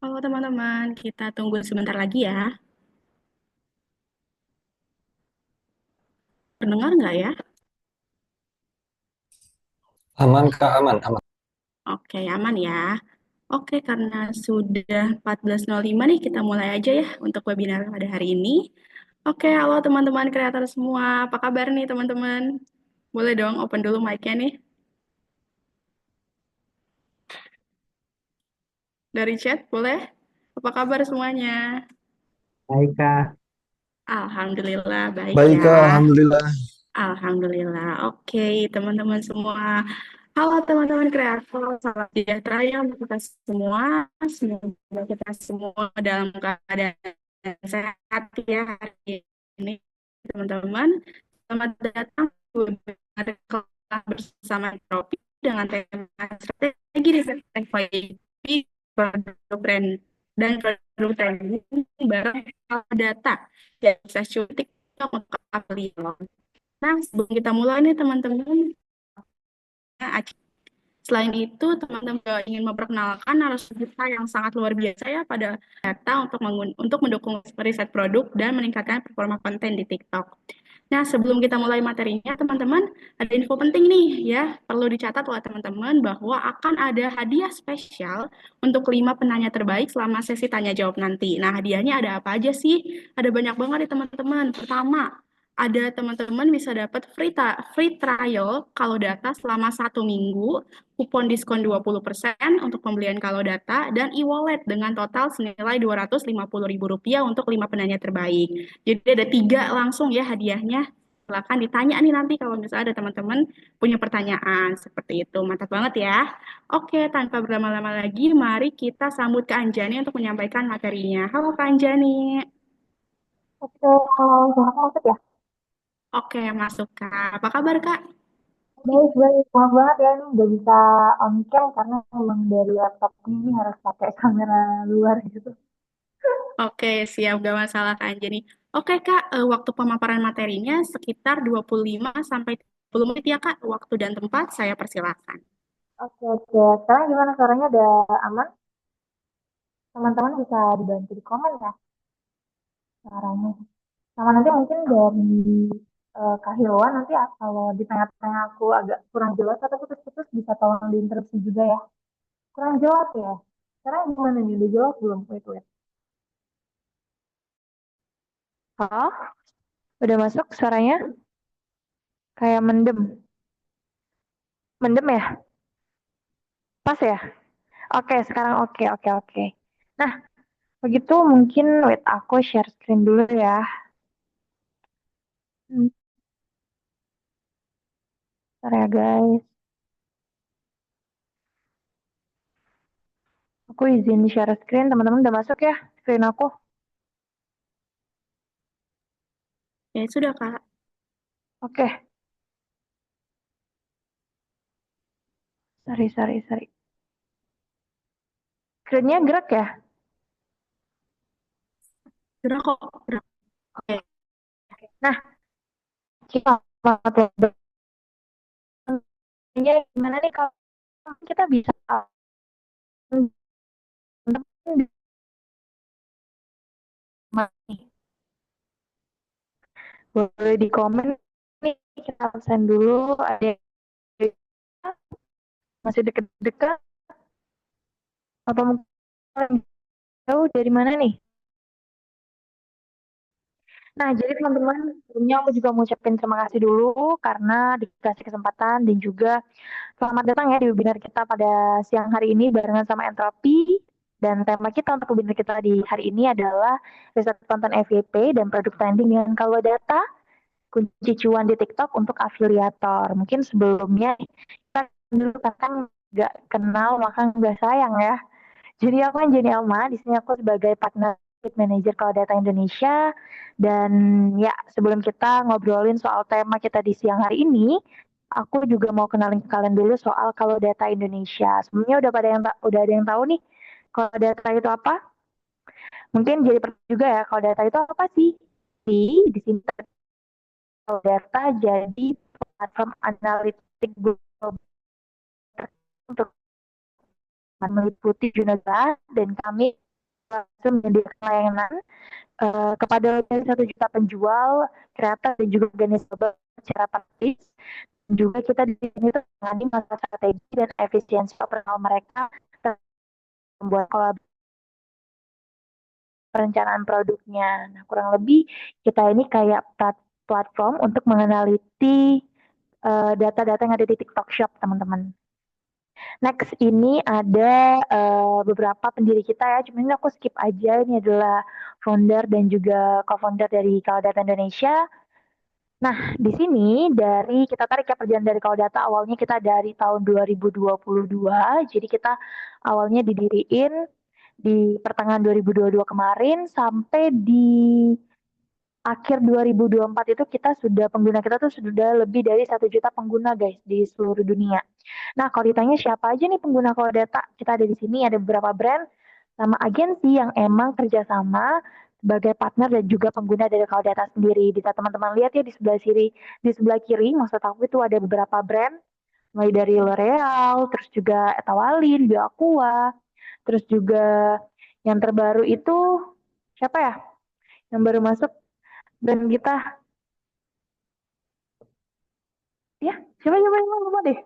Halo teman-teman, kita tunggu sebentar lagi ya. Pendengar nggak ya? Aman Kak, aman, aman. Oke, aman ya. Oke, karena sudah 14.05 nih, kita mulai aja ya untuk webinar pada hari ini. Oke, halo teman-teman kreator semua. Apa kabar nih teman-teman? Boleh dong open dulu mic-nya nih. Dari chat, boleh? Apa kabar semuanya? Baik Kak. Alhamdulillah, baik Baik ya. Kak, Alhamdulillah. Alhamdulillah. Oke, teman-teman semua. Halo teman-teman kreator, salam sejahtera ya untuk kita semua. Semoga kita semua dalam keadaan sehat ya hari ini, teman-teman. Selamat datang di webinar kelas bersama Entropi dengan tema strategi riset FYP, produk brand dan produk trending bareng data yang bisa cutik untuk kalian. Nah, sebelum kita mulai nih teman-teman, selain itu teman-teman juga ingin memperkenalkan narasumber kita yang sangat luar biasa ya pada data untuk mendukung riset produk dan meningkatkan performa konten di TikTok. Nah, sebelum kita mulai materinya, teman-teman, ada info penting nih ya. Perlu dicatat oleh teman-teman bahwa akan ada hadiah spesial untuk 5 penanya terbaik selama sesi tanya jawab nanti. Nah, hadiahnya ada apa aja sih? Ada banyak banget nih teman-teman. Pertama, ada teman-teman bisa dapat free trial kalau data selama 1 minggu, kupon diskon 20% untuk pembelian kalau data, dan e-wallet dengan total senilai Rp250.000 untuk 5 penanya terbaik. Jadi ada 3 langsung ya hadiahnya. Silakan ditanya nih nanti kalau misalnya ada teman-teman punya pertanyaan seperti itu. Mantap banget ya. Oke, tanpa berlama-lama lagi, mari kita sambut Kak Anjani untuk menyampaikan materinya. Halo Kak Anjani. Oke, kalau Zohar masuk ya? Oke, masuk Kak. Apa kabar Kak? Baik, baik. Maaf banget ya, ini nggak bisa on cam karena memang dari laptop ini harus pakai kamera luar gitu. Oke, siap. Gak masalah Kak Anjani. Oke Kak, waktu pemaparan materinya sekitar 25 sampai 30 menit ya Kak. Waktu dan tempat saya persilakan. Oke, oke. Sekarang gimana suaranya udah aman? Teman-teman bisa dibantu di komen ya suaranya. Sama nanti mungkin dari Kak Hilwan nanti kalau di tengah-tengah aku agak kurang jelas atau putus-putus bisa tolong diinterupsi juga ya. Kurang jelas ya. Sekarang gimana nih? Udah jelas belum? Wait, wait. Halo? Udah masuk suaranya? Kayak mendem. Mendem ya? Pas ya? Oke, sekarang oke, oke, oke. Nah, begitu mungkin wait aku share screen dulu ya. Hmm, Bentar ya guys. Aku izin share screen, teman-teman udah masuk ya screen aku. Ya sudah Kak. Oke, sorry, sorry, sorry. Screennya gerak ya? Sudah kok. Sudah. Oke. Nah, kita gimana nih kalau kita bisa boleh di komen nih kita absen dulu ada yang masih deket-deket atau mungkin jauh dari mana nih? Nah, jadi teman-teman, sebelumnya aku juga mau ucapin terima kasih dulu karena dikasih kesempatan dan juga selamat datang ya di webinar kita pada siang hari ini barengan sama Entropi. Dan tema kita untuk webinar kita di hari ini adalah riset konten FYP dan produk trending dengan kalau data kunci cuan di TikTok untuk afiliator. Mungkin sebelumnya kita dulu kan nggak kenal maka nggak sayang ya. Jadi aku kan Jenny Alma, di sini aku sebagai partner manager Kalau Data Indonesia. Dan ya, sebelum kita ngobrolin soal tema kita di siang hari ini, aku juga mau kenalin ke kalian dulu soal Kalau Data Indonesia. Sebelumnya udah ada yang tahu nih Kalau Data itu apa? Mungkin jadi pertanyaan juga ya, Kalau Data itu apa sih? Di sini Kalau Data jadi platform analitik global untuk meliputi jurnal dan kami menyediakan layanan kepada lebih dari 1 juta penjual, kreator dan juga organisasi secara praktis. Juga kita di sini tuh menangani masalah strategi dan efisiensi operasional mereka, membuat kolaborasi perencanaan produknya. Nah, kurang lebih kita ini kayak platform untuk menganaliti data-data yang ada di TikTok Shop, teman-teman. Next, ini ada beberapa pendiri kita ya. Cuma ini aku skip aja. Ini adalah founder dan juga co-founder dari Kalodata Indonesia. Nah, di sini dari kita tarik ya perjalanan dari Kalodata, awalnya kita dari tahun 2022. Jadi kita awalnya didiriin di pertengahan 2022 kemarin sampai di akhir 2024 itu pengguna kita tuh sudah lebih dari 1 juta pengguna guys di seluruh dunia. Nah, kalau ditanya siapa aja nih pengguna Kalodata, kita ada di sini ada beberapa brand sama agensi yang emang kerjasama sebagai partner dan juga pengguna dari Kalodata sendiri. Bisa teman-teman lihat ya di sebelah kiri, maksud aku itu ada beberapa brand, mulai dari L'Oreal, terus juga Etawalin, Bioaqua, terus juga yang terbaru itu siapa ya? Yang baru masuk brand kita, ya siapa siapa yang lupa deh.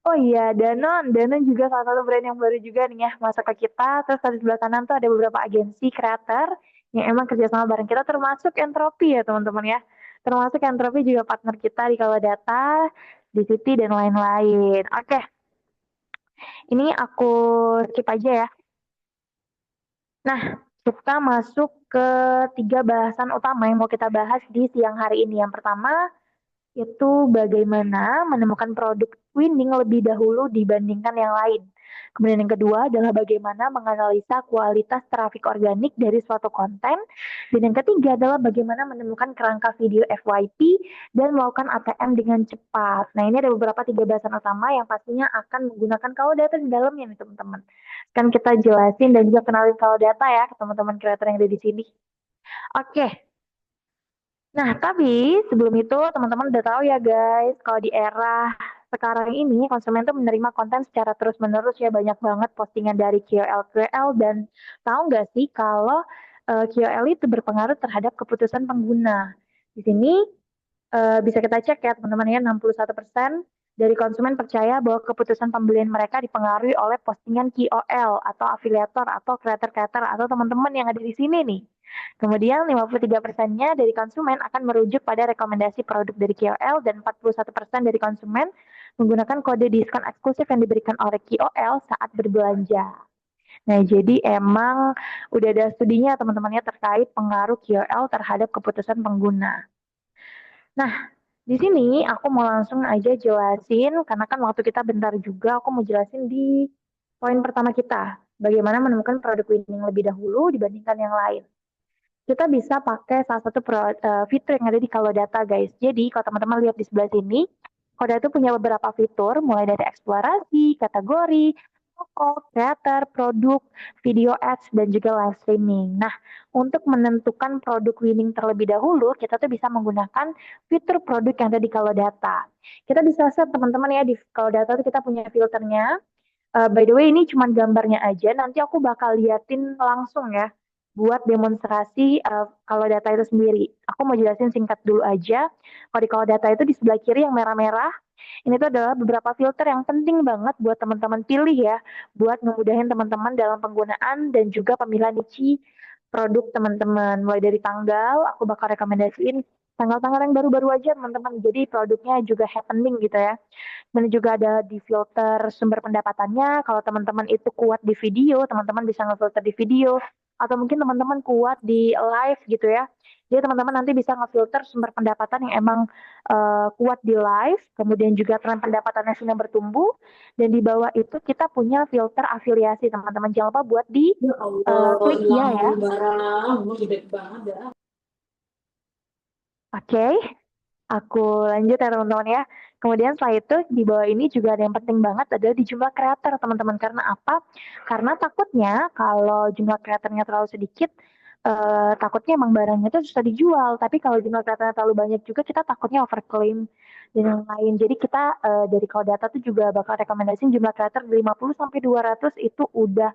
Oh iya, Danone juga salah satu brand yang baru juga nih ya masuk ke kita. Terus di sebelah kanan tuh ada beberapa agensi kreator yang emang kerjasama bareng kita, termasuk Entropi ya teman-teman ya. Termasuk Entropi juga partner kita di Kalodata, di City dan lain-lain. Oke, ini aku skip aja ya. Nah, kita masuk ke 3 bahasan utama yang mau kita bahas di siang hari ini. Yang pertama, itu bagaimana menemukan produk winning lebih dahulu dibandingkan yang lain. Kemudian yang kedua adalah bagaimana menganalisa kualitas traffic organik dari suatu konten. Dan yang ketiga adalah bagaimana menemukan kerangka video FYP dan melakukan ATM dengan cepat. Nah, ini ada beberapa 3 bahasan utama yang pastinya akan menggunakan Kalodata di dalamnya nih teman-teman. Kan kita jelasin dan juga kenalin Kalodata ya ke teman-teman kreator yang ada di sini. Oke, nah, tapi sebelum itu teman-teman udah tahu ya guys, kalau di era sekarang ini konsumen tuh menerima konten secara terus-menerus ya, banyak banget postingan dari KOL dan tahu nggak sih kalau KOL itu berpengaruh terhadap keputusan pengguna. Di sini bisa kita cek ya teman-teman ya, 61% dari konsumen percaya bahwa keputusan pembelian mereka dipengaruhi oleh postingan KOL atau afiliator atau kreator-kreator atau teman-teman yang ada di sini nih. Kemudian 53%-nya dari konsumen akan merujuk pada rekomendasi produk dari KOL dan 41% dari konsumen menggunakan kode diskon eksklusif yang diberikan oleh KOL saat berbelanja. Nah, jadi emang udah ada studinya teman-temannya terkait pengaruh KOL terhadap keputusan pengguna. Nah, di sini aku mau langsung aja jelasin, karena kan waktu kita bentar juga, aku mau jelasin di poin pertama kita. Bagaimana menemukan produk winning lebih dahulu dibandingkan yang lain. Kita bisa pakai salah satu fitur yang ada di Kalodata, guys. Jadi, kalau teman-teman lihat di sebelah sini, Kalodata itu punya beberapa fitur, mulai dari eksplorasi, kategori, toko, creator, produk, video ads, dan juga live streaming. Nah, untuk menentukan produk winning terlebih dahulu, kita tuh bisa menggunakan fitur produk yang ada di Kalodata. Kita bisa set teman-teman ya, di Kalodata itu kita punya filternya. By the way, ini cuma gambarnya aja. Nanti aku bakal liatin langsung ya, buat demonstrasi kalau data itu sendiri. Aku mau jelasin singkat dulu aja. Kalau data itu di sebelah kiri yang merah-merah, ini tuh adalah beberapa filter yang penting banget buat teman-teman pilih ya, buat ngemudahin teman-teman dalam penggunaan dan juga pemilihan niche produk teman-teman. Mulai dari tanggal, aku bakal rekomendasiin tanggal-tanggal yang baru-baru aja teman-teman. Jadi produknya juga happening gitu ya. Dan juga ada di filter sumber pendapatannya. Kalau teman-teman itu kuat di video, teman-teman bisa ngefilter di video. Atau mungkin teman-teman kuat di live gitu ya. Jadi teman-teman nanti bisa ngefilter sumber pendapatan yang emang kuat di live. Kemudian juga tren pendapatannya sedang bertumbuh. Dan di bawah itu kita punya filter afiliasi teman-teman. Jangan lupa buat di Ya Allah, klik hilang ya. barang, gede banget ya. Oke. Aku lanjut ya teman-teman ya. Kemudian setelah itu di bawah ini juga ada yang penting banget adalah di jumlah kreator teman-teman. Karena apa? Karena takutnya kalau jumlah kreatornya terlalu sedikit, takutnya emang barangnya itu susah dijual. Tapi kalau jumlah kreatornya terlalu banyak juga kita takutnya overclaim dan yang lain. Jadi kita dari Kalodata tuh juga bakal rekomendasiin jumlah kreator dari 50 sampai 200 itu udah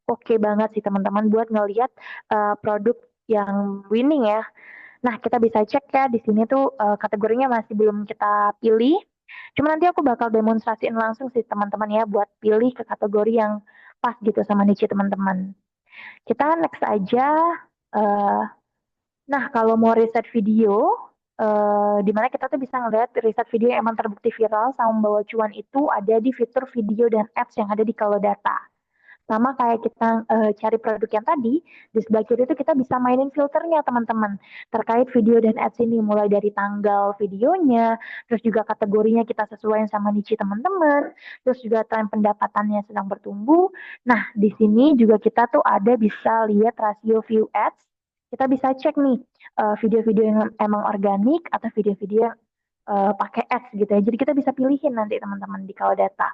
oke banget sih teman-teman buat ngelihat produk yang winning ya. Nah, kita bisa cek ya di sini tuh kategorinya masih belum kita pilih. Cuma nanti aku bakal demonstrasiin langsung sih teman-teman ya buat pilih ke kategori yang pas gitu sama niche teman-teman. Kita next aja. eh, nah, kalau mau riset video, di mana kita tuh bisa ngeliat riset video yang emang terbukti viral sama membawa cuan itu ada di fitur video dan ads yang ada di Kalodata. Sama kayak kita cari produk yang tadi, di sebelah kiri itu kita bisa mainin filternya teman-teman. Terkait video dan ads ini, mulai dari tanggal videonya, terus juga kategorinya kita sesuaikan sama niche teman-teman, terus juga tren pendapatannya sedang bertumbuh. Nah, di sini juga kita tuh ada bisa lihat rasio view ads. Kita bisa cek nih video-video yang emang organik atau video-video yang pakai ads gitu ya. Jadi kita bisa pilihin nanti teman-teman di Kalodata.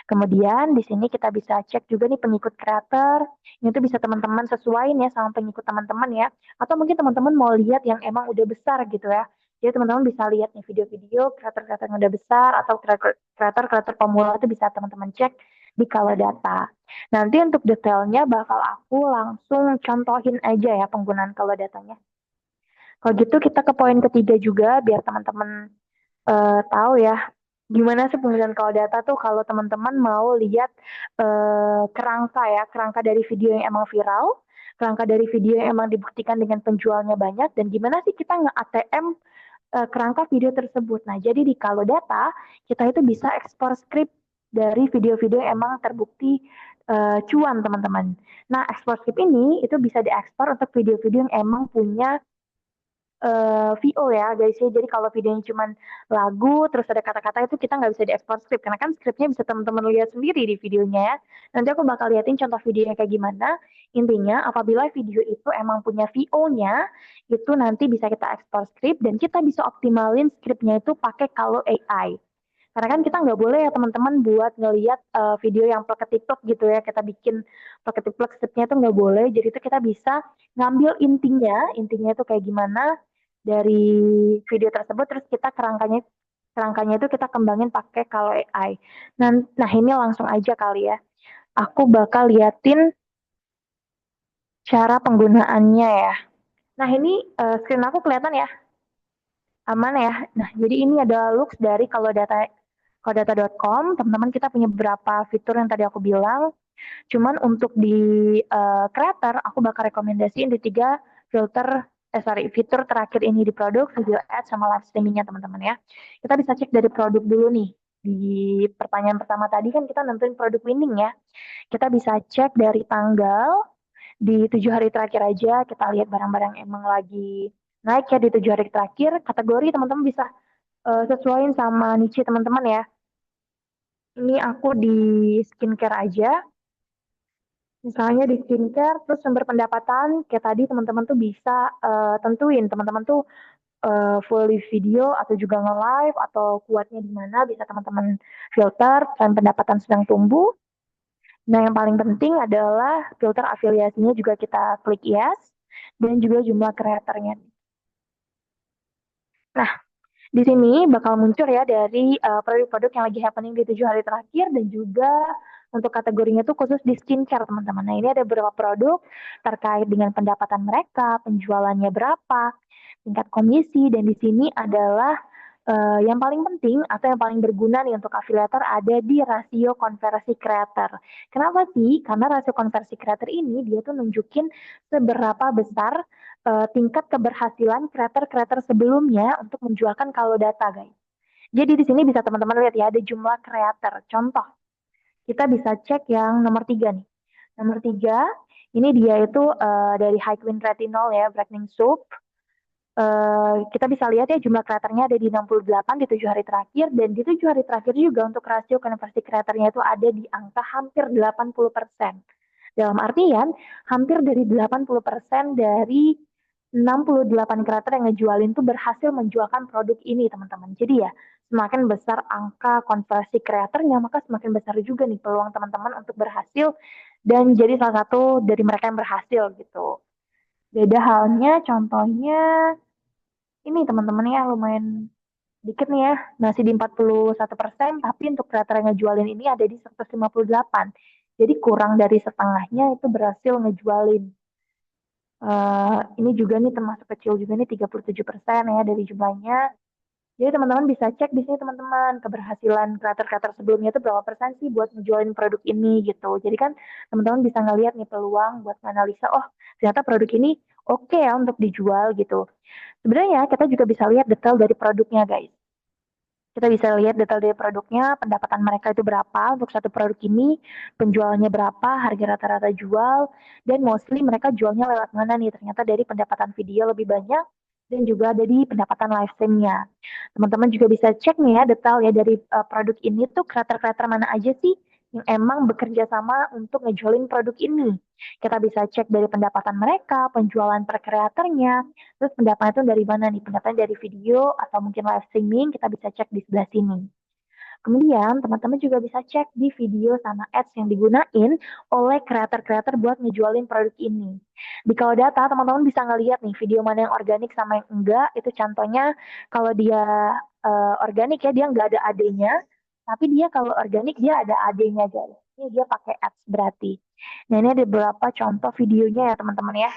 Kemudian di sini kita bisa cek juga nih pengikut creator. Ini tuh bisa teman-teman sesuaiin ya sama pengikut teman-teman ya. Atau mungkin teman-teman mau lihat yang emang udah besar gitu ya. Jadi teman-teman bisa lihat nih video-video kreator-kreator yang udah besar atau kreator-kreator pemula itu bisa teman-teman cek di Kalodata. Nanti untuk detailnya bakal aku langsung contohin aja ya penggunaan Kalodatanya. Kalau gitu kita ke poin ketiga juga biar teman-teman tahu ya gimana sih penggunaan kalau data tuh kalau teman-teman mau lihat kerangka ya, kerangka dari video yang emang viral, kerangka dari video yang emang dibuktikan dengan penjualnya banyak, dan gimana sih kita nge-ATM kerangka video tersebut. Nah, jadi di kalau data kita itu bisa ekspor script dari video-video yang emang terbukti cuan teman-teman. Nah, ekspor script ini itu bisa diekspor untuk video-video yang emang punya VO ya guys ya. Jadi kalau videonya cuma lagu terus ada kata-kata itu kita nggak bisa diekspor skrip karena kan skripnya bisa teman-teman lihat sendiri di videonya ya. Nanti aku bakal liatin contoh videonya kayak gimana. Intinya apabila video itu emang punya VO-nya itu nanti bisa kita ekspor skrip dan kita bisa optimalin skripnya itu pakai kalau AI. Karena kan kita nggak boleh ya teman-teman buat ngelihat video yang plek TikTok gitu ya. Kita bikin plek TikTok skripnya itu nggak boleh. Jadi itu kita bisa ngambil intinya itu kayak gimana dari video tersebut terus kita kerangkanya itu kita kembangin pakai kalau AI. Nah, ini langsung aja kali ya. Aku bakal liatin cara penggunaannya ya. Nah, ini screen aku kelihatan ya. Aman ya. Nah, jadi ini ada looks dari kalau data.com. Teman-teman kita punya beberapa fitur yang tadi aku bilang. Cuman untuk di creator, aku bakal rekomendasiin di fitur terakhir ini di produk, video ads, sama live streamingnya teman-teman ya. Kita bisa cek dari produk dulu nih. Di pertanyaan pertama tadi kan kita nentuin produk winning ya. Kita bisa cek dari tanggal, di 7 hari terakhir aja, kita lihat barang-barang yang emang lagi naik ya di 7 hari terakhir. Kategori teman-teman bisa sesuaiin sama niche teman-teman ya. Ini aku di skincare aja. Misalnya di skincare, terus sumber pendapatan, kayak tadi teman-teman tuh bisa tentuin, teman-teman tuh full video atau juga nge-live atau kuatnya di mana, bisa teman-teman filter, dan pendapatan sedang tumbuh. Nah, yang paling penting adalah filter afiliasinya juga kita klik yes, dan juga jumlah kreatornya. Nah, di sini bakal muncul ya dari produk-produk yang lagi happening di 7 hari terakhir dan juga untuk kategorinya tuh khusus di skincare teman-teman. Nah ini ada beberapa produk terkait dengan pendapatan mereka, penjualannya berapa, tingkat komisi dan di sini adalah yang paling penting atau yang paling berguna nih untuk afiliator ada di rasio konversi creator. Kenapa sih? Karena rasio konversi creator ini dia tuh nunjukin seberapa besar tingkat keberhasilan kreator-kreator sebelumnya untuk menjualkan kalau data, guys. Jadi di sini bisa teman-teman lihat ya, ada jumlah kreator. Contoh, kita bisa cek yang nomor 3 nih. Nomor 3, ini dia itu dari High Queen Retinol ya, Brightening Soap. Kita bisa lihat ya jumlah kreatornya ada di 68 di 7 hari terakhir. Dan di 7 hari terakhir juga untuk rasio konversi kreatornya itu ada di angka hampir 80%. Dalam artian, hampir dari 80% dari 68 kreator yang ngejualin tuh berhasil menjualkan produk ini, teman-teman. Jadi ya, semakin besar angka konversi kreatornya, maka semakin besar juga nih peluang teman-teman untuk berhasil dan jadi salah satu dari mereka yang berhasil gitu. Beda halnya, contohnya ini teman-teman ya lumayan dikit nih ya, masih di 41%, tapi untuk kreator yang ngejualin ini ada di 158. Jadi kurang dari setengahnya itu berhasil ngejualin. Ini juga nih termasuk kecil juga nih 37% ya dari jumlahnya. Jadi teman-teman bisa cek di sini teman-teman keberhasilan kreator-kreator sebelumnya itu berapa persen sih buat ngejualin produk ini gitu. Jadi kan teman-teman bisa ngeliat nih peluang buat analisa, oh ternyata produk ini oke ya untuk dijual gitu. Sebenarnya kita juga bisa lihat detail dari produknya guys. Kita bisa lihat detail dari produknya, pendapatan mereka itu berapa untuk satu produk ini, penjualannya berapa, harga rata-rata jual, dan mostly mereka jualnya lewat mana nih? Ternyata dari pendapatan video lebih banyak dan juga dari pendapatan live streamnya. Teman-teman juga bisa cek nih ya detail ya dari produk ini tuh kreator-kreator mana aja sih yang emang bekerja sama untuk ngejualin produk ini. Kita bisa cek dari pendapatan mereka, penjualan per kreatornya, terus pendapatan itu dari mana nih? Pendapatan dari video atau mungkin live streaming, kita bisa cek di sebelah sini. Kemudian teman-teman juga bisa cek di video sama ads yang digunain oleh kreator-kreator buat ngejualin produk ini. Di kalau data teman-teman bisa ngeliat nih video mana yang organik sama yang enggak. Itu contohnya kalau dia organik ya dia nggak ada AD-nya. Tapi dia kalau organik dia ada AD-nya guys. Ini dia pakai ads berarti. Nah ini ada beberapa contoh videonya ya teman-teman ya.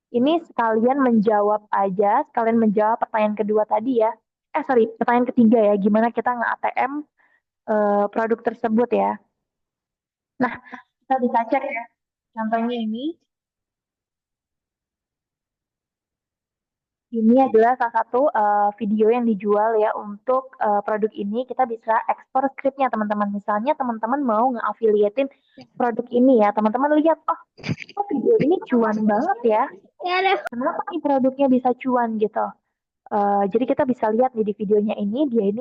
Ini sekalian menjawab aja, sekalian menjawab pertanyaan kedua tadi ya. Sorry, pertanyaan ketiga ya, gimana kita nge-ATM produk tersebut ya. Nah, kita bisa cek ya. Contohnya ini adalah salah satu video yang dijual ya untuk produk ini. Kita bisa ekspor scriptnya teman-teman. Misalnya teman-teman mau nge-affiliatein produk ini ya. Teman-teman lihat, oh kok video ini cuan banget ya. Kenapa nih produknya bisa cuan gitu? Jadi kita bisa lihat nih di videonya ini, dia ini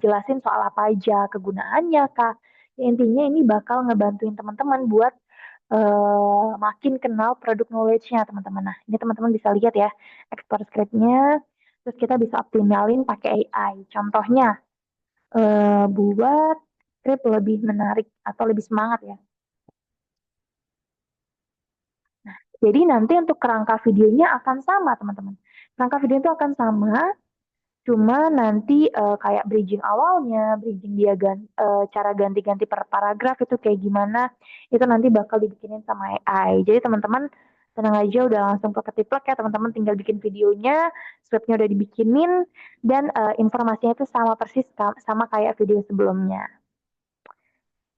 jelasin soal apa aja kegunaannya, Kak. Ya, intinya ini bakal ngebantuin teman-teman buat makin kenal produk knowledge-nya, teman-teman. Nah, ini teman-teman bisa lihat ya, ekspor script-nya, terus kita bisa optimalin pakai AI. Contohnya, buat script lebih menarik atau lebih semangat ya. Jadi nanti untuk kerangka videonya akan sama, teman-teman. Kerangka video itu akan sama, cuma nanti kayak bridging awalnya, bridging dia cara ganti-ganti per paragraf itu kayak gimana, itu nanti bakal dibikinin sama AI. Jadi teman-teman tenang aja udah langsung ke ketiplek ya teman-teman tinggal bikin videonya, scriptnya udah dibikinin, dan informasinya itu sama persis sama kayak video sebelumnya.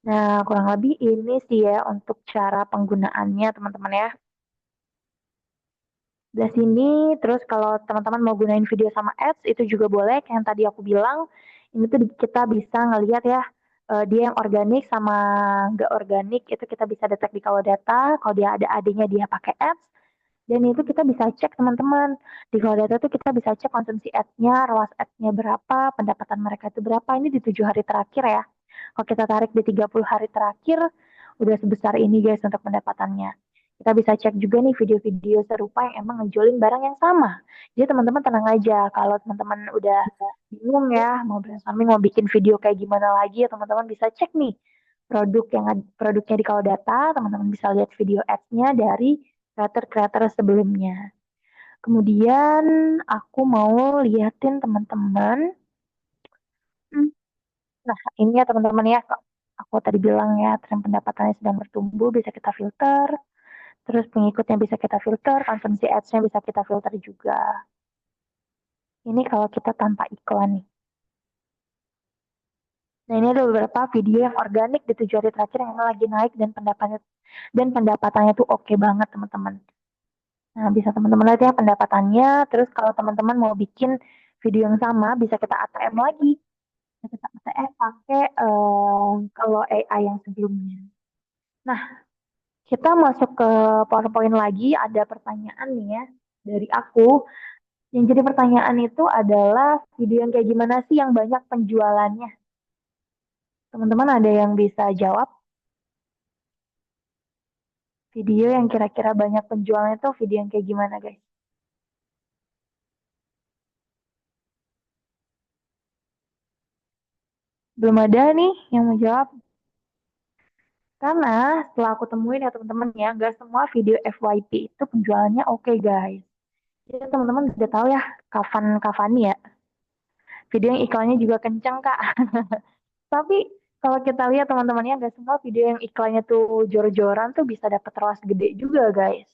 Nah, kurang lebih ini sih ya untuk cara penggunaannya teman-teman ya. Di sini, terus kalau teman-teman mau gunain video sama ads, itu juga boleh. Kayak yang tadi aku bilang, ini tuh kita bisa ngelihat ya, dia yang organik sama nggak organik, itu kita bisa detek di kalau data. Kalau dia ada AD-nya, dia pakai ads. Dan itu kita bisa cek teman-teman. Di kalau data tuh kita bisa cek konsumsi ads-nya, ROAS ads-nya berapa, pendapatan mereka itu berapa. Ini di 7 hari terakhir ya. Kalau kita tarik di 30 hari terakhir, udah sebesar ini guys untuk pendapatannya. Kita bisa cek juga nih video-video serupa yang emang ngejualin barang yang sama. Jadi teman-teman tenang aja. Kalau teman-teman udah bingung ya, mau brainstorming, mau bikin video kayak gimana lagi, ya teman-teman bisa cek nih produknya di kalau data, teman-teman bisa lihat video ads-nya dari kreator-kreator sebelumnya. Kemudian aku mau liatin teman-teman. Nah, ini ya teman-teman ya, aku tadi bilang ya, tren pendapatannya sedang bertumbuh, bisa kita filter. Terus pengikutnya bisa kita filter, konsumsi ads-nya bisa kita filter juga. Ini kalau kita tanpa iklan nih. Nah, ini ada beberapa video yang organik di 7 hari terakhir yang lagi naik dan pendapatannya tuh oke banget, teman-teman. Nah, bisa teman-teman lihat ya pendapatannya. Terus kalau teman-teman mau bikin video yang sama, bisa kita ATM lagi. Bisa kita ATM pakai kalau AI yang sebelumnya. Nah, kita masuk ke PowerPoint lagi. Ada pertanyaan nih ya dari aku. Yang jadi pertanyaan itu adalah video yang kayak gimana sih yang banyak penjualannya? Teman-teman ada yang bisa jawab? Video yang kira-kira banyak penjualannya itu video yang kayak gimana guys? Belum ada nih yang mau jawab. Karena setelah aku temuin ya teman-teman ya, nggak semua video FYP itu penjualannya oke guys. Jadi teman-teman udah tahu ya, Kavani ya. Video yang iklannya juga kencang kak. Tapi Kalau kita lihat teman-temannya, nggak semua video yang iklannya tuh jor-joran tuh bisa dapat ROAS gede juga, guys.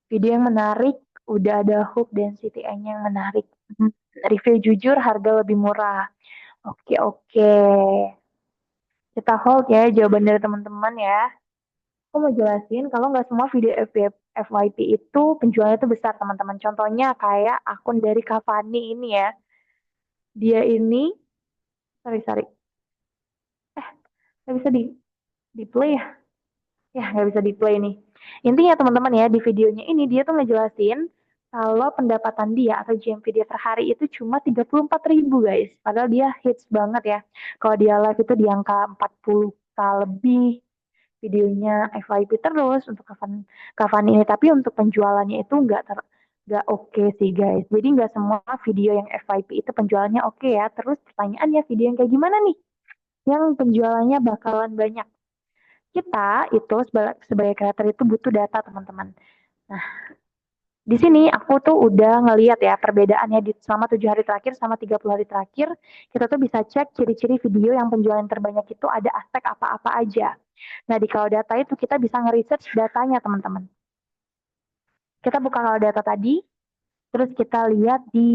Video yang menarik, udah ada hook dan CTN yang menarik. Review jujur, harga lebih murah. Oke, oke. Kita hold ya jawaban dari teman-teman ya. Aku mau jelasin kalau nggak semua video FYP itu penjualannya itu besar, teman-teman. Contohnya kayak akun dari Cavani ini ya. Dia ini, sorry. Nggak bisa di play ya? Ya, nggak bisa di play nih. Intinya teman-teman ya, di videonya ini dia tuh ngejelasin kalau pendapatan dia atau GMV dia per hari itu cuma 34.000 guys. Padahal dia hits banget ya. Kalau dia live itu di angka 40K lebih videonya FYP terus untuk kapan ini. Tapi untuk penjualannya itu nggak oke sih guys. Jadi nggak semua video yang FYP itu penjualannya oke ya. Terus pertanyaannya video yang kayak gimana nih? Yang penjualannya bakalan banyak. Kita itu sebagai creator itu butuh data teman-teman. Nah, di sini aku tuh udah ngeliat ya perbedaannya di selama 7 hari terakhir sama 30 hari terakhir. Kita tuh bisa cek ciri-ciri video yang penjualan terbanyak itu ada aspek apa-apa aja. Nah, di kalau data itu kita bisa nge-research datanya teman-teman. Kita buka kalau data tadi, terus kita lihat di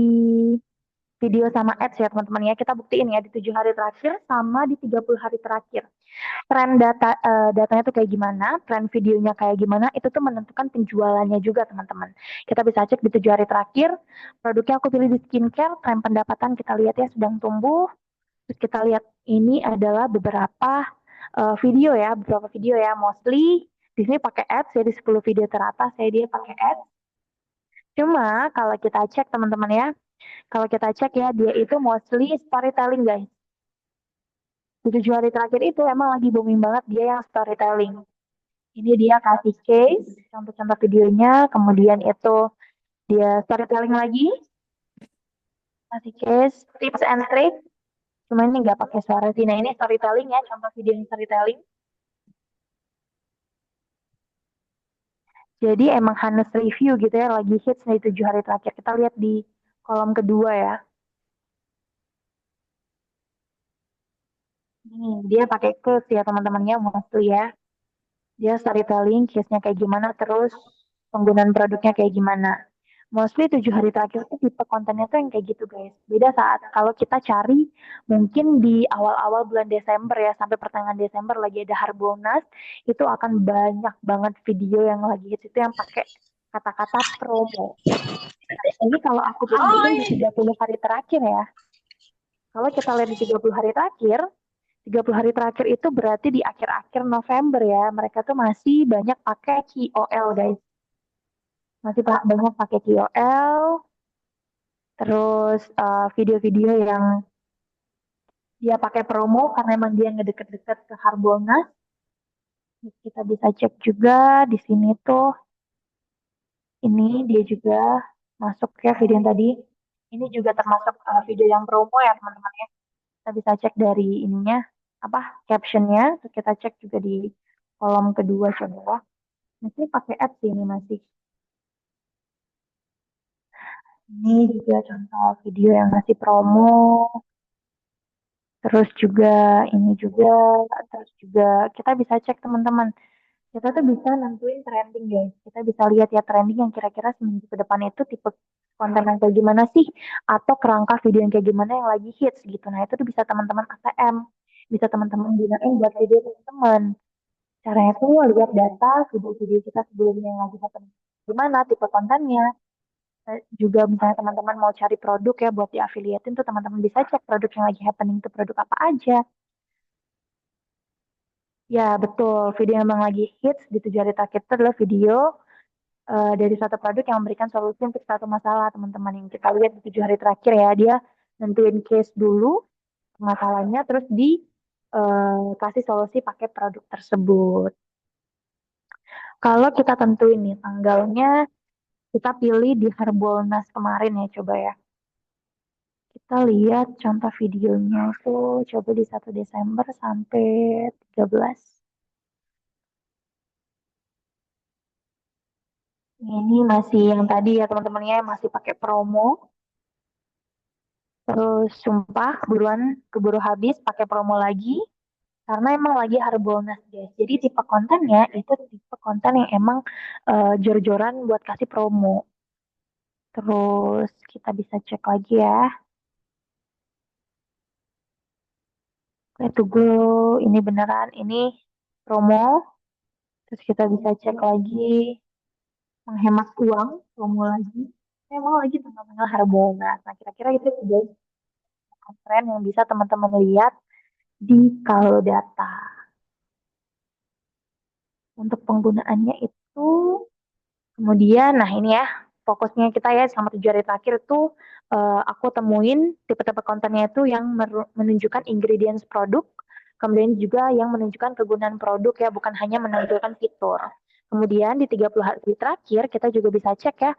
video sama ads ya teman-teman ya. Kita buktiin ya di 7 hari terakhir sama di 30 hari terakhir. Tren datanya tuh kayak gimana, tren videonya kayak gimana, itu tuh menentukan penjualannya juga teman-teman. Kita bisa cek di 7 hari terakhir, produknya aku pilih di skincare, tren pendapatan kita lihat ya sedang tumbuh. Terus kita lihat ini adalah beberapa beberapa video ya, mostly di sini pakai ads ya di 10 video teratas saya dia pakai ads. Cuma kalau kita cek teman-teman ya, kalau kita cek ya dia itu mostly storytelling guys. Di 7 hari terakhir itu emang lagi booming banget dia yang storytelling. Ini dia kasih case, contoh-contoh videonya, kemudian itu dia storytelling lagi, kasih case, tips and trick. Cuma ini nggak pakai suara sih. Nah ini storytelling ya, contoh video yang storytelling. Jadi emang Hanes review gitu ya, lagi hits nih 7 hari terakhir. Kita lihat di kolom kedua ya. Ini dia pakai quotes ya teman-temannya, mostly ya. Dia storytelling, case-nya kayak gimana, terus penggunaan produknya kayak gimana. Mostly 7 hari terakhir tuh tipe kontennya tuh yang kayak gitu guys. Beda saat kalau kita cari mungkin di awal-awal bulan Desember ya sampai pertengahan Desember lagi ada Harbolnas itu akan banyak banget video yang lagi hits itu yang pakai kata-kata promo. Ini kalau aku perhatiin di 30 hari terakhir ya. Kalau kita lihat di 30 hari terakhir, 30 hari terakhir itu berarti di akhir-akhir November ya. Mereka tuh masih banyak pakai KOL guys. Masih banyak pakai KOL. Terus video-video yang dia pakai promo karena emang dia ngedeket-deket ke Harbolnas. Kita bisa cek juga di sini tuh. Ini dia juga masuk ya video yang tadi. Ini juga termasuk video yang promo ya teman-teman ya. Kita bisa cek dari ininya apa captionnya. Terus kita cek juga di kolom kedua coba. Masih pakai ads ini masih. Ini juga contoh video yang masih promo. Terus juga ini juga, terus juga kita bisa cek teman-teman. Kita tuh bisa nentuin trending guys. Kita bisa lihat ya trending yang kira-kira seminggu ke depan itu tipe konten yang kayak gimana sih? Atau kerangka video yang kayak gimana yang lagi hits gitu. Nah itu tuh bisa teman-teman ATM. Bisa teman-teman gunain buat video teman-teman. Caranya tuh lihat data video-video kita sebelumnya yang lagi happening. Gimana tipe kontennya. Juga misalnya teman-teman mau cari produk ya buat diafiliatin tuh teman-teman bisa cek produk yang lagi happening itu produk apa aja. Ya betul, video yang memang lagi hits di 7 hari terakhir itu adalah video dari suatu produk yang memberikan solusi untuk satu masalah teman-teman yang kita lihat di 7 hari terakhir ya dia nentuin case dulu masalahnya terus kasih solusi pakai produk tersebut. Kalau kita tentuin nih tanggalnya kita pilih di Harbolnas kemarin ya coba ya. Kita lihat contoh videonya itu coba di 1 Desember sampai 13. Ini masih yang tadi ya teman-temannya masih pakai promo. Terus sumpah buruan keburu habis pakai promo lagi karena emang lagi Harbolnas guys. Jadi tipe kontennya itu tipe konten yang emang jor-joran buat kasih promo. Terus kita bisa cek lagi ya. Tunggu, ini beneran ini promo. Terus kita bisa cek lagi menghemat uang promo lagi. Emang lagi tengah-tengah Harbolnas. Nah kira-kira itu guys tren yang bisa teman-teman lihat di Kalodata. Untuk penggunaannya itu kemudian, nah ini ya, fokusnya kita ya selama 7 hari terakhir itu aku temuin tipe-tipe kontennya itu yang menunjukkan ingredients produk, kemudian juga yang menunjukkan kegunaan produk ya, bukan hanya menunjukkan fitur. Kemudian di 30 hari terakhir kita juga bisa cek ya,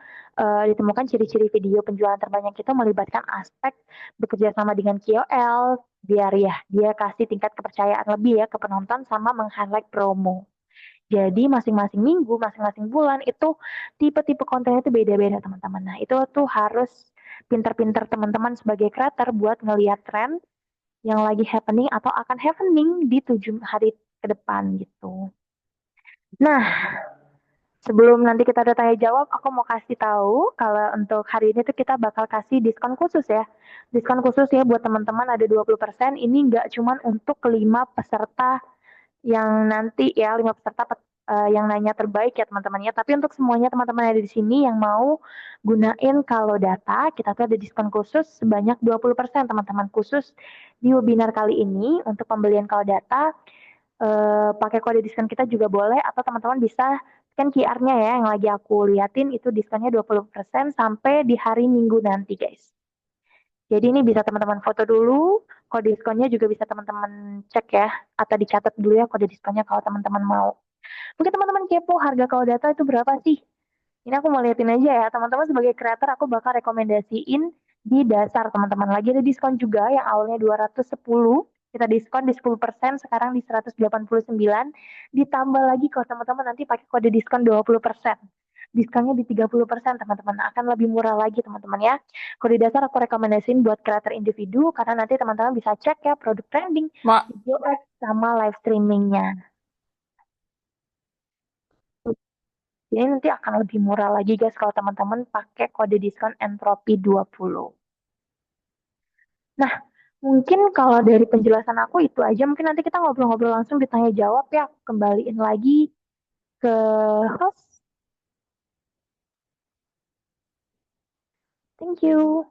ditemukan ciri-ciri video penjualan terbanyak kita melibatkan aspek bekerja sama dengan KOL, biar ya dia kasih tingkat kepercayaan lebih ya ke penonton sama meng-highlight promo. Jadi masing-masing minggu, masing-masing bulan itu tipe-tipe kontennya itu beda-beda teman-teman. Nah itu tuh harus pinter-pinter teman-teman sebagai creator buat ngeliat tren yang lagi happening atau akan happening di 7 hari ke depan gitu. Nah sebelum nanti kita ada tanya jawab, aku mau kasih tahu kalau untuk hari ini tuh kita bakal kasih diskon khusus ya. Diskon khusus ya buat teman-teman ada 20%. Ini nggak cuman untuk kelima peserta yang nanti ya 5 peserta yang nanya terbaik ya teman-temannya. Tapi untuk semuanya teman-teman yang ada di sini yang mau gunain kalau data, kita tuh ada diskon khusus sebanyak 20% teman-teman khusus di webinar kali ini untuk pembelian kalau data. Pakai kode diskon kita juga boleh atau teman-teman bisa scan QR-nya ya yang lagi aku liatin itu diskonnya 20% sampai di hari Minggu nanti guys. Jadi ini bisa teman-teman foto dulu, kode diskonnya juga bisa teman-teman cek ya, atau dicatat dulu ya kode diskonnya kalau teman-teman mau. Mungkin teman-teman kepo harga kalau data itu berapa sih? Ini aku mau liatin aja ya, teman-teman sebagai creator aku bakal rekomendasiin di dasar teman-teman. Lagi ada diskon juga yang awalnya 210, kita diskon di 10%, sekarang di 189, ditambah lagi kalau teman-teman nanti pakai kode diskon 20%. Diskonnya di 30% teman-teman, akan lebih murah lagi teman-teman ya. Kode dasar aku rekomendasiin buat creator individu, karena nanti teman-teman bisa cek ya produk trending, video ads, sama live streamingnya. Jadi nanti akan lebih murah lagi guys kalau teman-teman pakai kode diskon Entropi 20. Nah, mungkin kalau dari penjelasan aku itu aja. Mungkin nanti kita ngobrol-ngobrol langsung ditanya jawab ya. Kembaliin lagi ke host. Thank you.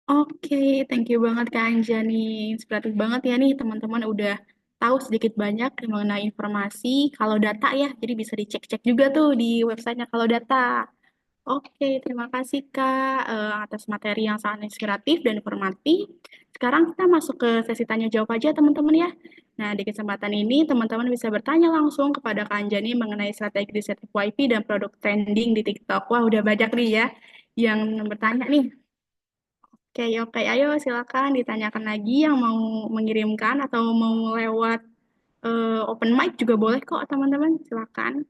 Oke, thank you banget Kak Anjani. Inspiratif banget ya nih teman-teman udah tahu sedikit banyak mengenai informasi kalau data ya. Jadi bisa dicek-cek juga tuh di websitenya kalau data. Oke, terima kasih Kak atas materi yang sangat inspiratif dan informatif. Sekarang kita masuk ke sesi tanya jawab aja teman-teman ya. Nah, di kesempatan ini teman-teman bisa bertanya langsung kepada Kak Anjani mengenai strategi riset FYP dan produk trending di TikTok. Wah, udah banyak nih ya yang bertanya nih. Oke, oke, ayo silakan ditanyakan lagi yang mau mengirimkan atau mau lewat open mic juga boleh kok teman-teman, silakan.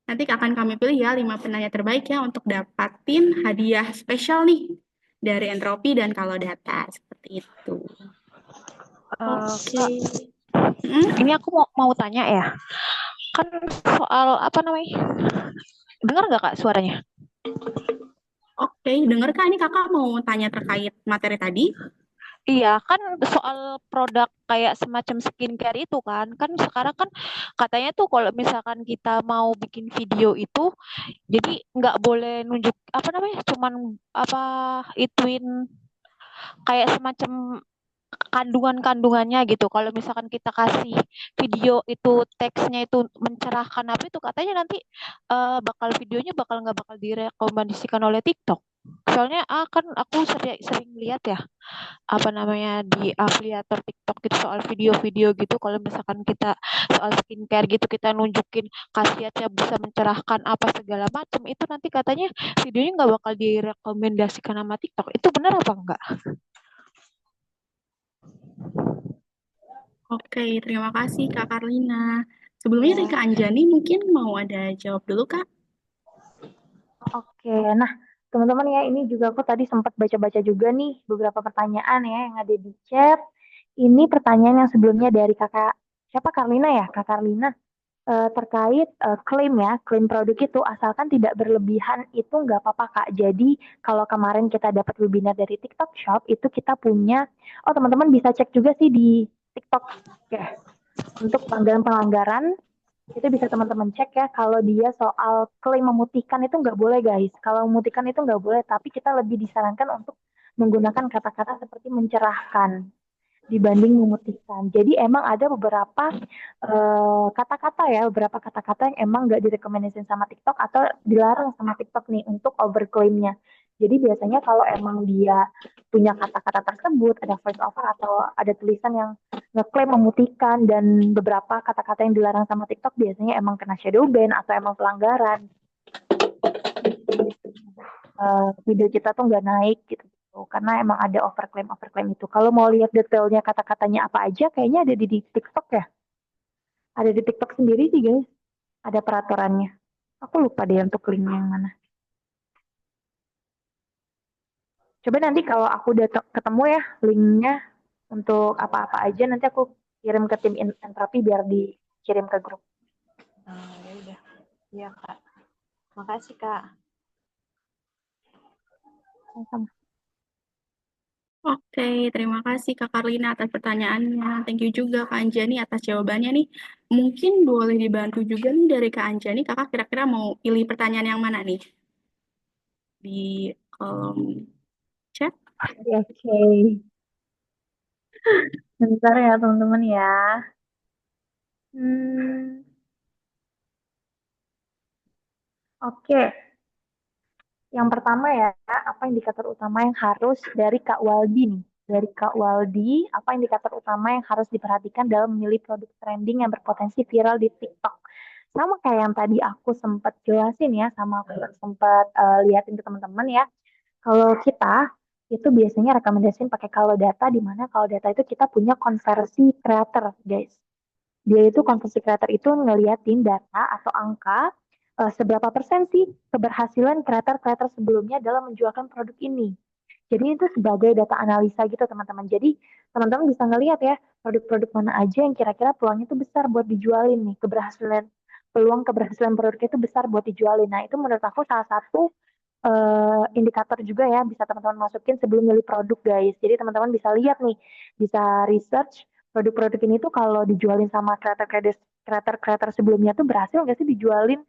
Nanti akan kami pilih ya 5 penanya terbaik ya untuk dapatin hadiah spesial nih dari Entropi dan Kalau Data seperti itu. Oke. Ini aku mau tanya ya. Kan soal apa namanya? Dengar nggak Kak suaranya? Oke, dengar Kak ini Kakak mau tanya terkait materi tadi? Iya, kan soal produk kayak semacam skincare itu kan sekarang kan katanya tuh kalau misalkan kita mau bikin video itu, jadi nggak boleh nunjuk apa namanya, cuman apa ituin kayak semacam kandungannya gitu. Kalau misalkan kita kasih video itu teksnya itu mencerahkan apa itu katanya nanti bakal videonya nggak bakal direkomendasikan oleh TikTok. Soalnya kan aku sering lihat ya apa namanya di afiliator TikTok gitu soal video-video gitu kalau misalkan kita soal skincare gitu kita nunjukin khasiatnya bisa mencerahkan apa segala macam itu nanti katanya videonya nggak bakal direkomendasikan sama TikTok. Itu benar apa enggak? Oke, terima kasih Kak Karlina. Sebelumnya dari Kak Anjani mungkin mau ada jawab dulu Kak? Oke, nah teman-teman ya, ini juga aku tadi sempat baca-baca juga nih beberapa pertanyaan ya yang ada di chat. Ini pertanyaan yang sebelumnya dari kakak, siapa Karlina ya? Kak Karlina. Terkait klaim ya, klaim produk itu asalkan tidak berlebihan itu nggak apa-apa Kak. Jadi kalau kemarin kita dapat webinar dari TikTok Shop itu kita punya, oh teman-teman bisa cek juga sih di TikTok ya. Untuk pelanggaran-pelanggaran itu bisa teman-teman cek ya. Kalau dia soal klaim memutihkan itu nggak boleh guys. Kalau memutihkan itu nggak boleh, tapi kita lebih disarankan untuk menggunakan kata-kata seperti mencerahkan dibanding memutihkan. Jadi emang ada beberapa kata-kata ya, beberapa kata-kata yang emang nggak direkomendasikan sama TikTok atau dilarang sama TikTok nih untuk overclaimnya. Jadi biasanya kalau emang dia punya kata-kata tersebut, ada voice over atau ada tulisan yang ngeklaim memutihkan dan beberapa kata-kata yang dilarang sama TikTok biasanya emang kena shadow ban atau emang pelanggaran. Video kita tuh nggak naik gitu. Karena emang ada overclaim itu. Kalau mau lihat detailnya kata-katanya apa aja, kayaknya ada di TikTok ya. Ada di TikTok sendiri sih guys. Ada peraturannya. Aku lupa deh untuk linknya yang mana. Coba nanti kalau aku udah ketemu ya linknya untuk apa-apa aja, nanti aku kirim ke tim entropi biar dikirim ke grup. Ya udah. Iya, Kak. Makasih, Kak. Sama-sama. Oke, terima kasih Kak Karlina atas pertanyaannya. Thank you juga Kak Anjani atas jawabannya nih. Mungkin boleh dibantu juga nih dari Kak Anjani, Kakak kira-kira mau pilih pertanyaan yang mana nih? Di chat? Oke. Bentar ya teman-teman ya. Oke. Yang pertama ya, apa indikator utama yang harus dari Kak Waldi nih? Dari Kak Waldi, apa indikator utama yang harus diperhatikan dalam memilih produk trending yang berpotensi viral di TikTok? Sama kayak yang tadi aku sempat jelasin ya, sama aku sempat liatin ke teman-teman ya. Kalau kita itu biasanya rekomendasiin pakai kalau data, di mana kalau data itu kita punya konversi creator, guys. Dia itu konversi creator itu ngeliatin data atau angka seberapa persen sih keberhasilan kreator-kreator sebelumnya dalam menjualkan produk ini. Jadi itu sebagai data analisa gitu teman-teman. Jadi teman-teman bisa ngelihat ya produk-produk mana aja yang kira-kira peluangnya itu besar buat dijualin nih. Peluang keberhasilan produknya itu besar buat dijualin. Nah itu menurut aku salah satu indikator juga ya bisa teman-teman masukin sebelum milih produk guys. Jadi teman-teman bisa lihat nih, bisa research produk-produk ini tuh kalau dijualin sama kreator-kreator sebelumnya tuh berhasil nggak sih dijualin,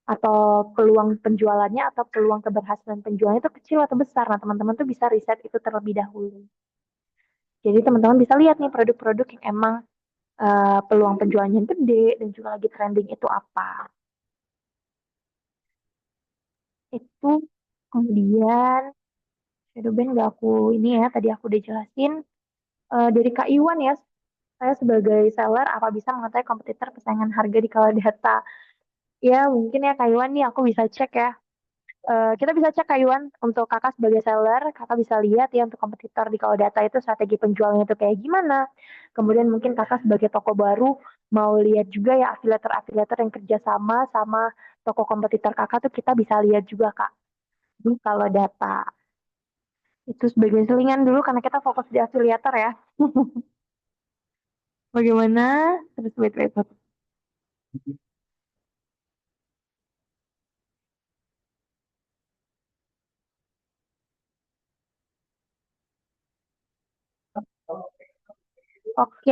atau peluang penjualannya atau peluang keberhasilan penjualannya itu kecil atau besar. Nah teman-teman tuh bisa riset itu terlebih dahulu. Jadi teman-teman bisa lihat nih produk-produk yang emang peluang penjualannya gede dan juga lagi trending itu apa. Itu kemudian shadow ban nggak aku ini ya, tadi aku udah jelasin. Dari Kak Iwan ya, saya sebagai seller apa bisa mengetahui kompetitor persaingan harga di kala data? Ya mungkin ya Kak Iwan nih aku bisa cek ya. Kita bisa cek Kak Iwan untuk kakak sebagai seller, kakak bisa lihat ya untuk kompetitor di kala data itu strategi penjualannya itu kayak gimana. Kemudian mungkin kakak sebagai toko baru mau lihat juga ya afiliator-afiliator yang kerjasama sama toko kompetitor kakak tuh kita bisa lihat juga Kak. Di kalau data itu sebagai selingan dulu karena kita fokus di afiliator ya. Bagaimana? Terus wait. Oke.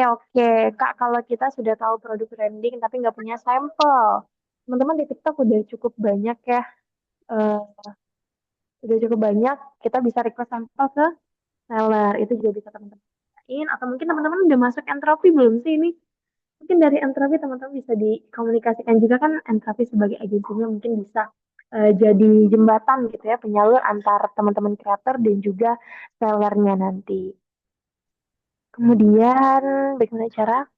Kak, kalau kita sudah tahu produk branding tapi nggak punya sampel, teman-teman di TikTok udah cukup banyak ya. Eh, udah cukup banyak, kita bisa request sampel ke seller. Itu juga bisa teman-teman lakuin. Atau mungkin teman-teman udah masuk Entropi belum sih ini? Mungkin dari Entropi teman-teman bisa dikomunikasikan juga kan Entropi sebagai agensinya mungkin bisa jadi jembatan gitu ya, penyalur antar teman-teman kreator dan juga sellernya nanti. Kemudian bagaimana cara?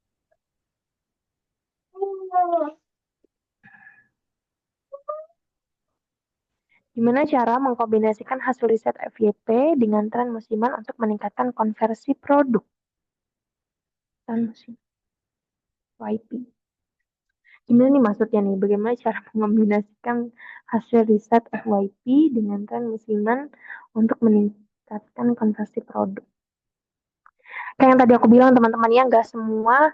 Gimana cara mengkombinasikan hasil riset FYP dengan tren musiman untuk meningkatkan konversi produk? Tren musim YP. Gimana nih maksudnya nih? Bagaimana cara mengombinasikan hasil riset FYP dengan tren musiman untuk meningkatkan konversi produk? Kayak yang tadi aku bilang teman-teman ya, nggak semua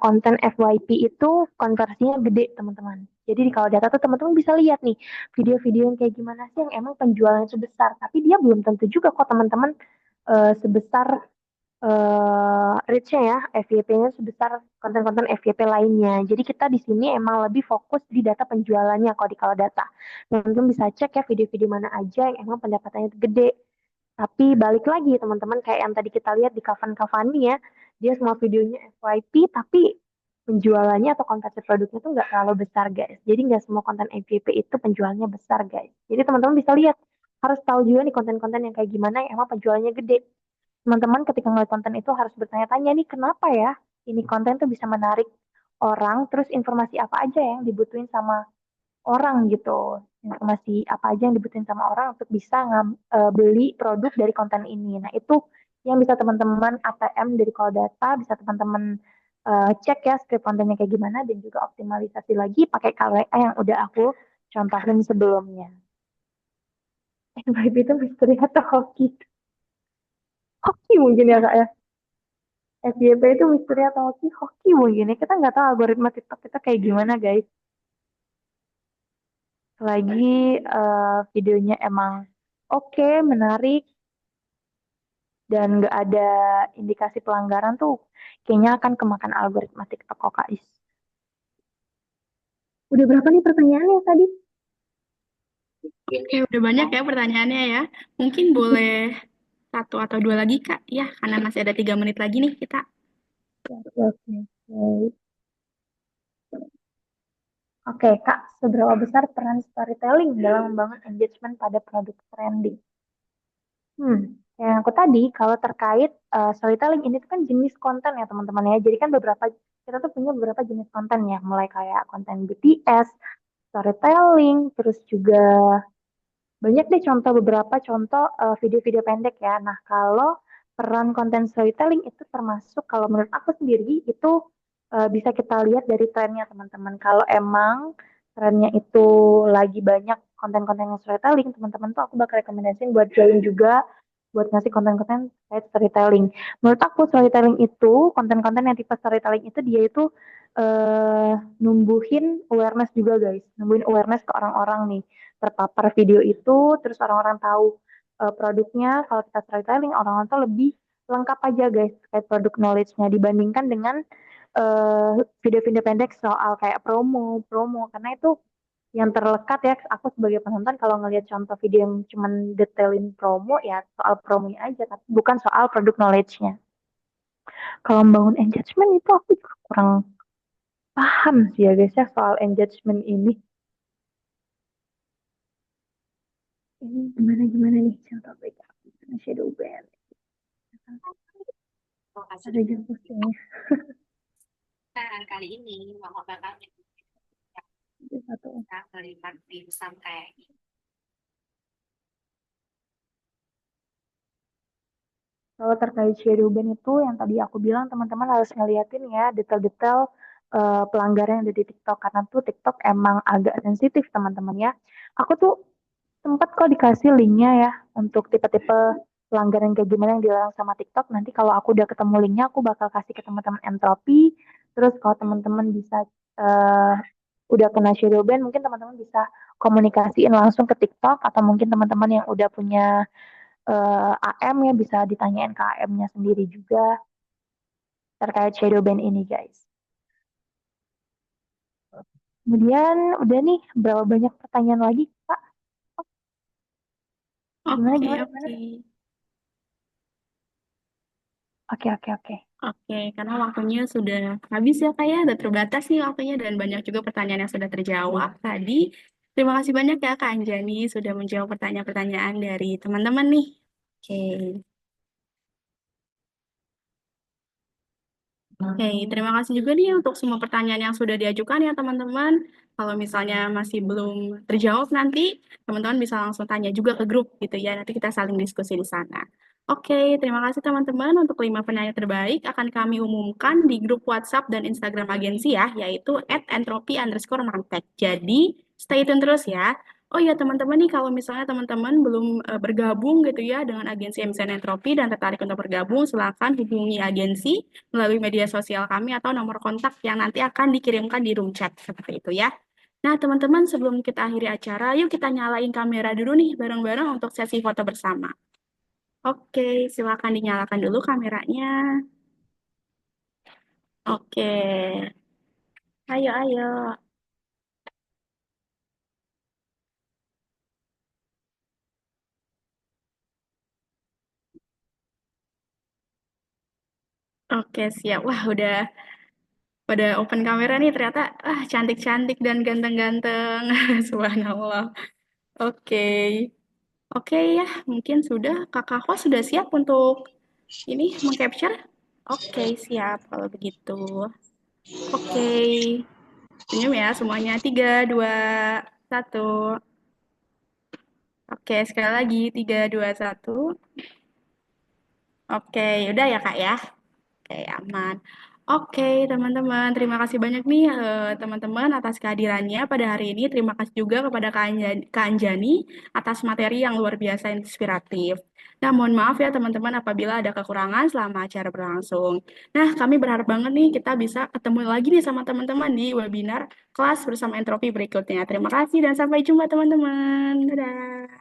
konten FYP itu konversinya gede teman-teman. Jadi kalau data tuh teman-teman bisa lihat nih video-video yang kayak gimana sih yang emang penjualannya sebesar. Tapi dia belum tentu juga kok teman-teman sebesar reach-nya ya, FYP-nya sebesar konten-konten FYP lainnya. Jadi kita di sini emang lebih fokus di data penjualannya kalau di kalau data. Teman-teman bisa cek ya video-video mana aja yang emang pendapatannya itu gede. Tapi balik lagi teman-teman kayak yang tadi kita lihat di Kavan ya, dia semua videonya FYP tapi penjualannya atau konversi produknya tuh nggak terlalu besar guys. Jadi nggak semua konten FYP itu penjualannya besar guys. Jadi teman-teman bisa lihat, harus tahu juga nih konten-konten yang kayak gimana yang emang penjualannya gede. Teman-teman ketika ngeliat konten itu harus bertanya-tanya nih kenapa ya ini konten tuh bisa menarik orang, terus informasi apa aja yang dibutuhin sama orang gitu, informasi apa aja yang dibutuhin sama orang untuk bisa beli produk dari konten ini. Nah itu yang bisa teman-teman ATM dari call data, bisa teman-teman cek ya script kontennya kayak gimana dan juga optimalisasi lagi pakai KWA yang udah aku contohin sebelumnya. Baik itu misteri atau hoki? Hoki mungkin ya kak ya. FYP itu misteri atau hoki? Hoki mungkin ya. Kita nggak tahu algoritma TikTok kita kayak gimana guys. Lagi videonya emang oke, menarik, dan nggak ada indikasi pelanggaran tuh, kayaknya akan kemakan algoritma TikTok kok, Kak Is. Udah berapa nih pertanyaannya tadi? Oke, udah banyak ya pertanyaannya ya. Mungkin boleh satu atau dua lagi, Kak. Ya, karena masih ada 3 menit lagi nih kita. Oke, oke. Oke, Kak, seberapa besar peran storytelling dalam membangun engagement pada produk trending? Yang aku tadi, kalau terkait storytelling ini tuh kan jenis konten ya teman-teman ya. Jadi kan kita tuh punya beberapa jenis konten ya. Mulai kayak konten BTS, storytelling, terus juga banyak deh beberapa contoh video-video pendek ya. Nah, kalau peran konten storytelling itu termasuk kalau menurut aku sendiri itu bisa kita lihat dari trennya teman-teman. Kalau emang trennya itu lagi banyak konten-konten yang storytelling, teman-teman tuh aku bakal rekomendasiin buat join juga buat ngasih konten-konten kayak storytelling. Menurut aku storytelling itu, konten-konten yang tipe storytelling itu dia itu numbuhin awareness juga guys. Numbuhin awareness ke orang-orang nih terpapar video itu, terus orang-orang tahu produknya. Kalau kita storytelling, orang-orang tuh lebih lengkap aja guys kayak produk knowledge-nya dibandingkan dengan video-video pendek soal kayak promo, karena itu yang terlekat ya. Aku sebagai penonton kalau ngelihat contoh video yang cuman detailin promo ya soal promonya aja, tapi bukan soal produk knowledge-nya. Kalau membangun engagement itu aku juga kurang paham sih ya guys ya soal engagement ini. Ini gimana nih contoh backup shadow band. Ada jam pusingnya. Kali ini mama bakal Satu. melihat dimsum kayak gitu. Kalau terkait shadow ban itu yang tadi aku bilang teman-teman harus ngeliatin ya detail-detail pelanggaran yang ada di TikTok karena tuh TikTok emang agak sensitif teman-teman ya. Aku tuh sempat kok dikasih linknya ya untuk tipe-tipe pelanggaran kayak gimana yang dilarang sama TikTok. Nanti kalau aku udah ketemu linknya aku bakal kasih ke teman-teman Entropi. Terus kalau teman-teman bisa uh, udah kena shadow ban mungkin teman-teman bisa komunikasiin langsung ke TikTok atau mungkin teman-teman yang udah punya AM ya bisa ditanyain ke AM-nya sendiri juga terkait shadow ban ini guys. Kemudian udah nih berapa banyak pertanyaan lagi Kak? Gimana Oke, gimana? oke. Oke. Oke, karena waktunya sudah habis ya Kak ya, udah terbatas nih waktunya dan banyak juga pertanyaan yang sudah terjawab tadi. Terima kasih banyak ya Kak Anjani sudah menjawab pertanyaan-pertanyaan dari teman-teman nih. Oke. Oke, terima kasih juga nih untuk semua pertanyaan yang sudah diajukan ya teman-teman. Kalau misalnya masih belum terjawab nanti, teman-teman bisa langsung tanya juga ke grup gitu ya. Nanti kita saling diskusi di sana. Oke, terima kasih teman-teman. Untuk 5 penyanyi terbaik akan kami umumkan di grup WhatsApp dan Instagram agensi ya, yaitu @entropy_mantek. Jadi, stay tune terus ya. Oh ya teman-teman nih, kalau misalnya teman-teman belum bergabung gitu ya dengan agensi MCN Entropi dan tertarik untuk bergabung, silakan hubungi agensi melalui media sosial kami atau nomor kontak yang nanti akan dikirimkan di room chat seperti itu ya. Nah, teman-teman, sebelum kita akhiri acara, yuk kita nyalain kamera dulu nih bareng-bareng untuk sesi foto bersama. Oke, silakan dinyalakan dulu kameranya. Oke, ayo, ayo. Oke, siap. Wah, udah open kamera nih ternyata. Cantik-cantik dan ganteng-ganteng. Subhanallah. Oke. Oke ya, mungkin sudah. Kakak host sudah siap untuk ini mengcapture? Oke, siap kalau begitu. Oke. Senyum ya semuanya. 3, 2, 1. Oke, sekali lagi. 3, 2, 1. Oke, udah ya Kak ya. Oke, aman. Oke, teman-teman. Terima kasih banyak nih teman-teman atas kehadirannya pada hari ini. Terima kasih juga kepada Kak Anjani atas materi yang luar biasa inspiratif. Nah, mohon maaf ya teman-teman apabila ada kekurangan selama acara berlangsung. Nah, kami berharap banget nih kita bisa ketemu lagi nih sama teman-teman di webinar kelas bersama entropi berikutnya. Terima kasih dan sampai jumpa teman-teman. Dadah.